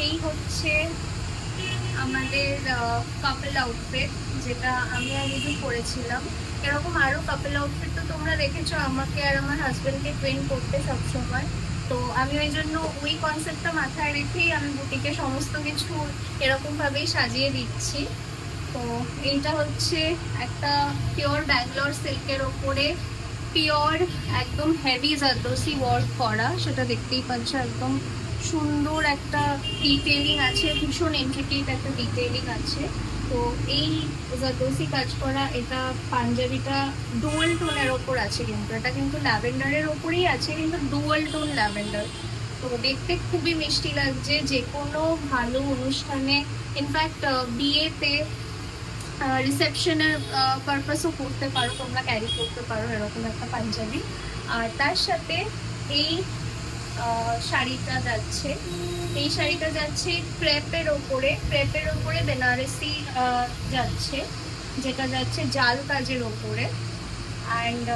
এই হচ্ছে আমাদের কাপল আউটফিট, যেটা আমি আর রিজু পরেছিলাম। এরকম আরো কাপল আউটফিট তো তোমরা দেখেছো আমাকে আর আমার হাজবেন্ডকে ট্রেন করতে সবসময়। তো আমি ওই জন্য ওই কনসেপ্টটা মাথায় রেখেই আমি বুটিকে সমস্ত কিছু এরকম ভাবেই সাজিয়ে দিচ্ছি। তো এইটা হচ্ছে একটা পিওর ব্যাঙ্গালোর সিল্কের ওপরে পিওর একদম হেভি জারদোসি ওয়ার্ক করা, সেটা দেখতেই পাচ্ছ। একদম সুন্দর একটা ডিটেইলিং আছে, ভীষণ ইন্ট্রিকেট একটা ডিটেইলিং আছে। তো এই জারদোসি কাজ করা এটা পাঞ্জাবিটা ডুয়াল টোনের ওপর আছে, কিন্তু এটা কিন্তু ল্যাভেন্ডারের ওপরেই আছে, কিন্তু ডুয়াল টোন ল্যাভেন্ডার। তো দেখতে খুবই মিষ্টি লাগছে যে কোনো ভালো অনুষ্ঠানে, ইনফ্যাক্ট বিয়েতে, রিসেপশনের পারপাসও করতে পারো তোমরা, ক্যারি করতে পারো এরকম একটা পাঞ্জাবি। আর তার সাথে এই শাড়িটা যাচ্ছে, এই শাড়িটা যাচ্ছে ক্রেপের ওপরে বেনারসি যাচ্ছে, যেটা যাচ্ছে জাল কাজের ওপরে। অ্যান্ড